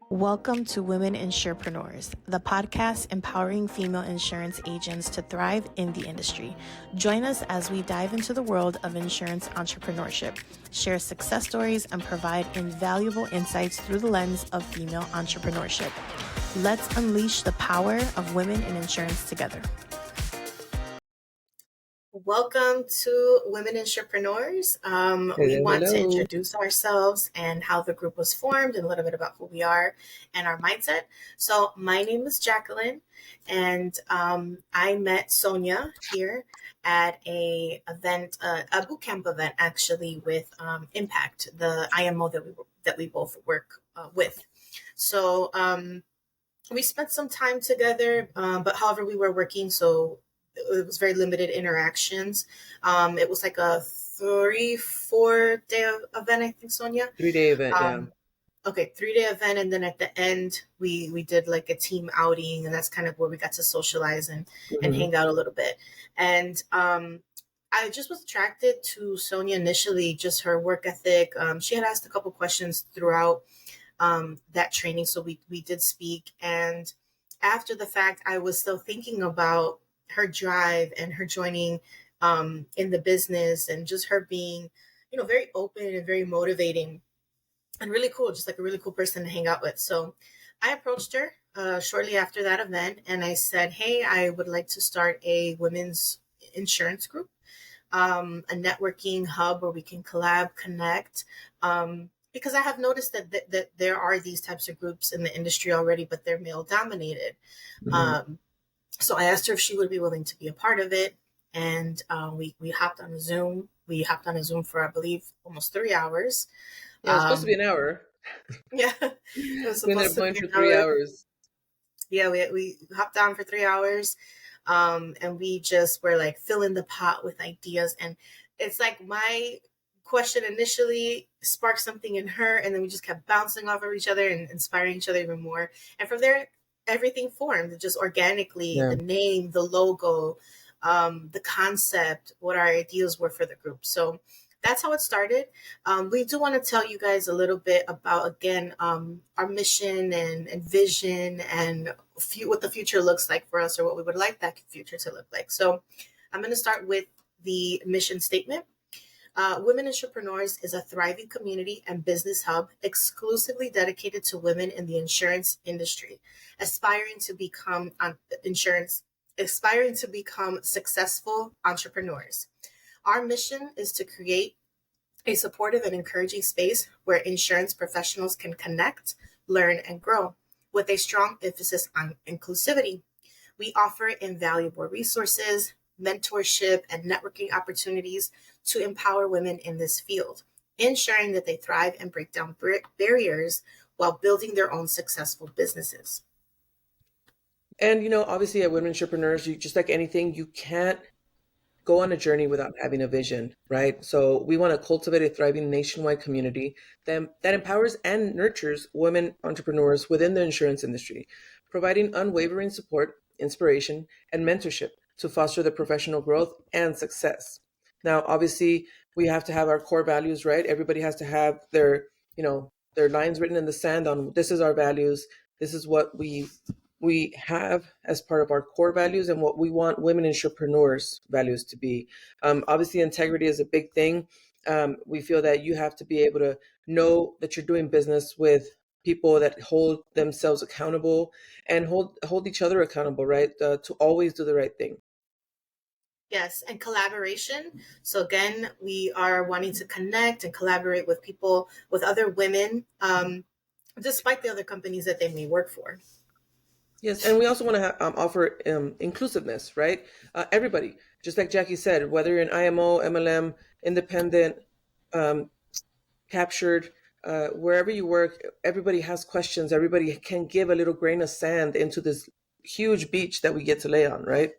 Welcome to Women Insurepreneurs, the podcast empowering female insurance agents to thrive in the industry. Join us as we dive into the world of insurance entrepreneurship, share success stories, and provide invaluable insights through the lens of female entrepreneurship. Let's unleash the power of women in insurance together. Welcome to Women Insurepreneurs. We want to introduce ourselves and how the group was formed and a little bit about who we are and our mindset. So my name is Jacqueline, and I met Sonia here at a boot camp event, actually, with Impact, the IMO that we both work with. So we spent some time together, but however, we were working, so it was very limited interactions. It was like a 3-4 day event, I think, Sonia. 3-day event, yeah. Okay, 3-day event, and then at the end we did like a team outing, and that's kind of where we got to socialize and hang out a little bit. And I just was attracted to Sonia initially, just her work ethic. She had asked a couple questions throughout that training, so we did speak. And after the fact, I was still thinking about her drive and her joining in the business, and just her being, very open and very motivating and really cool, just like a really cool person to hang out with. So I approached her shortly after that event, and I said, hey, I would like to start a women's insurance group, a networking hub where we can collab, connect, because I have noticed that there are these types of groups in the industry already, but they're male dominated. So I asked her if she would be willing to be a part of it, and we hopped on a Zoom. We hopped on a Zoom for, I believe, almost 3 hours. Yeah, it was supposed to be an hour. Yeah, it was supposed to be for 3 hours. Yeah, we hopped on for 3 hours, and we just were like filling the pot with ideas. And it's like my question initially sparked something in her, and then we just kept bouncing off of each other and inspiring each other even more. And from there, everything formed just organically. Yeah. The name, the logo, the concept, what our ideas were for the group. So that's how it started. We do want to tell you guys a little bit about, again, our mission and vision, and what the future looks like for us, or what we would like that future to look like. So I'm going to start with the mission statement. Women Insurepreneurs is a thriving community and business hub exclusively dedicated to women in the insurance industry, aspiring to become successful entrepreneurs. Our mission is to create a supportive and encouraging space where insurance professionals can connect, learn, and grow, with a strong emphasis on inclusivity. We offer invaluable resources, mentorship, and networking opportunities to empower women in this field, ensuring that they thrive and break down barriers while building their own successful businesses. And, obviously at Women Insurepreneurs, just like anything, you can't go on a journey without having a vision, right? So we want to cultivate a thriving nationwide community that empowers and nurtures women entrepreneurs within the insurance industry, providing unwavering support, inspiration, and mentorship to foster the professional growth and success. Now, obviously, we have to have our core values, right? Everybody has to have their lines written in the sand on this is our values. This is what we have as part of our core values and what we want Women Insurepreneurs values to be. Obviously, integrity is a big thing. We feel that you have to be able to know that you're doing business with people that hold themselves accountable and hold each other accountable, right? To always do the right thing. Yes, and collaboration. So again, we are wanting to connect and collaborate with people, with other women, despite the other companies that they may work for. Yes, and we also want to offer inclusiveness, right? Everybody, just like Jackie said, whether you're an IMO, MLM, independent, captured, wherever you work, everybody has questions. Everybody can give a little grain of sand into this huge beach that we get to lay on, right?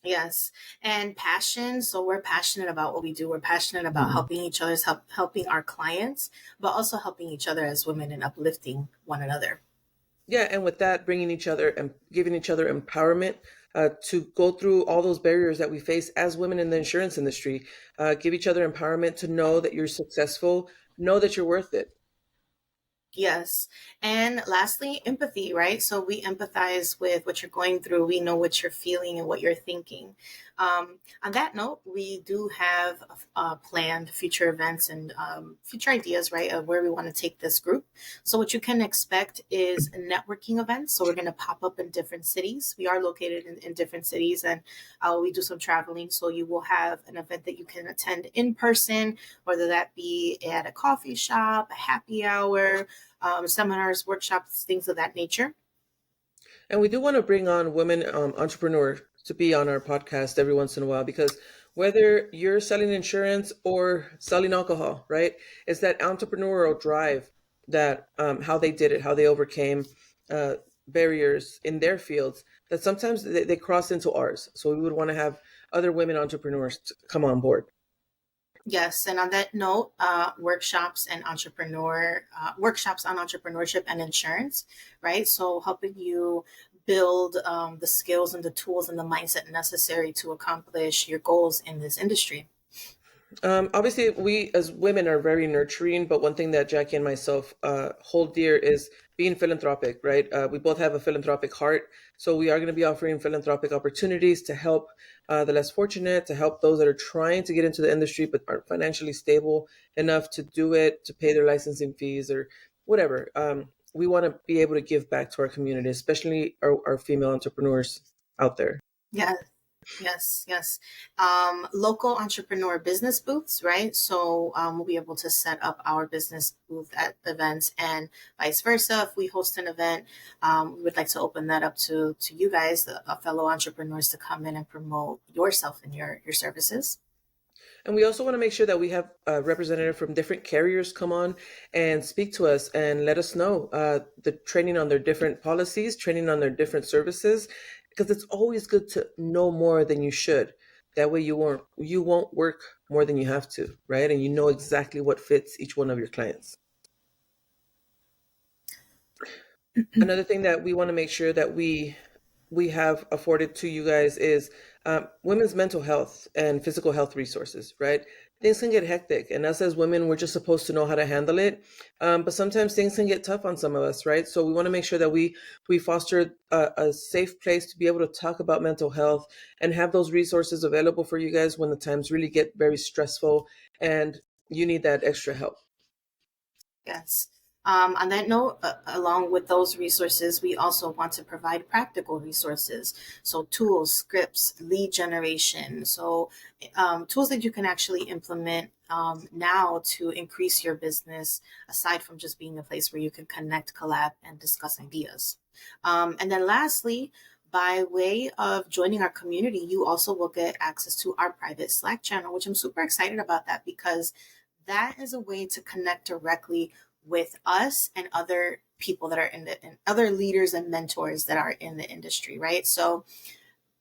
Yes. And passion. So we're passionate about what we do. We're passionate about helping each other, helping our clients, but also helping each other as women and uplifting one another. Yeah, and with that, bringing each other and giving each other empowerment to go through all those barriers that we face as women in the insurance industry. Give each other empowerment to know that you're successful, know that you're worth it. Yes. And lastly, empathy, right? So we empathize with what you're going through. We know what you're feeling and what you're thinking. On that note, we do have planned future events and future ideas, right, of where we want to take this group. So what you can expect is networking events. So we're going to pop up in different cities. We are located in different cities, and we do some traveling. So you will have an event that you can attend in person, whether that be at a coffee shop, a happy hour, seminars, workshops, things of that nature. And we do want to bring on women entrepreneurs to be on our podcast every once in a while because whether you're selling insurance or selling alcohol, right, it's that entrepreneurial drive that how they did it, how they overcame uh, barriers in their fields that sometimes they cross into ours. So we would want to have other women entrepreneurs to come on board. Yes, and on that note, workshops on entrepreneurship and insurance, right? So helping you build the skills and the tools and the mindset necessary to accomplish your goals in this industry. Obviously, we as women are very nurturing, but one thing that Jackie and myself hold dear is being philanthropic, right? We both have a philanthropic heart. So we are going to be offering philanthropic opportunities to help the less fortunate, to help those that are trying to get into the industry but aren't financially stable enough to do it, to pay their licensing fees or whatever. We want to be able to give back to our community, especially our female entrepreneurs out there. Yeah, yes, yes. Local entrepreneur business booths, right? So we'll be able to set up our business booth at events and vice versa. If we host an event, we would like to open that up to you guys, the fellow entrepreneurs, to come in and promote yourself and your services. And we also want to make sure that we have a representative from different carriers come on and speak to us and let us know the training on their different policies, training on their different services, because it's always good to know more than you should. That way you won't work more than you have to, right? And you know exactly what fits each one of your clients. Another thing that we want to make sure that we have afforded to you guys is women's mental health and physical health resources, right? Things can get hectic, and us as women, we're just supposed to know how to handle it. But sometimes things can get tough on some of us, right? So we want to make sure that we foster a safe place to be able to talk about mental health and have those resources available for you guys when the times really get very stressful and you need that extra help. Yes. On that note, along with those resources, we also want to provide practical resources. So, tools, scripts, lead generation. So, tools that you can actually implement now to increase your business, aside from just being a place where you can connect, collab, and discuss ideas. And then, lastly, by way of joining our community, you also will get access to our private Slack channel, which I'm super excited about that because that is a way to connect directly with us and other people that are and other leaders and mentors that are in the industry, right? So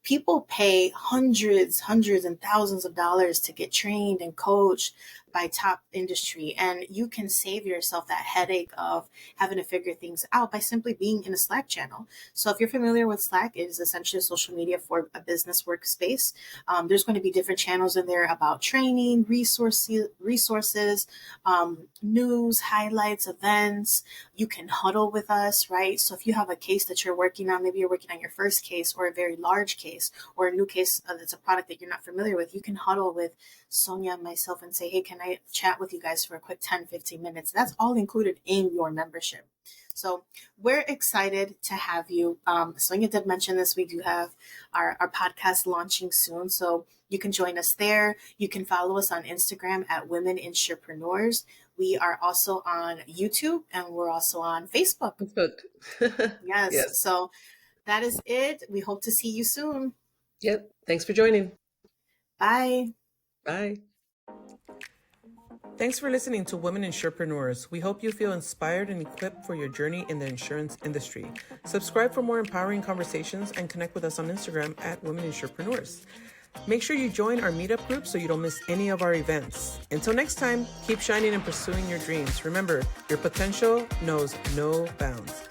people pay hundreds and thousands of dollars to get trained and coached by top industry, and you can save yourself that headache of having to figure things out by simply being in a Slack channel. So if you're familiar with Slack, it is essentially a social media for a business workspace. There's going to be different channels in there about training, resources, news, highlights, events. You can huddle with us, right? So if you have a case that you're working on, maybe you're working on your first case or a very large case or a new case that's a product that you're not familiar with, you can huddle with Sonia and myself and say, hey, can I chat with you guys for a quick 10-15 minutes? That's all included in your membership. So we're excited to have you. Sonia did mention this. We do have our podcast launching soon. So you can join us there. You can follow us on Instagram at Women Insurepreneurs. We are also on YouTube and we're also on Facebook. Yes. Yes. So that is it. We hope to see you soon. Yep. Thanks for joining. Bye. Bye. Thanks for listening to Women Insurepreneurs. We hope you feel inspired and equipped for your journey in the insurance industry. Subscribe for more empowering conversations and connect with us on Instagram at Women Insurepreneurs. Make sure you join our meetup group so you don't miss any of our events. Until next time, keep shining and pursuing your dreams. Remember, your potential knows no bounds.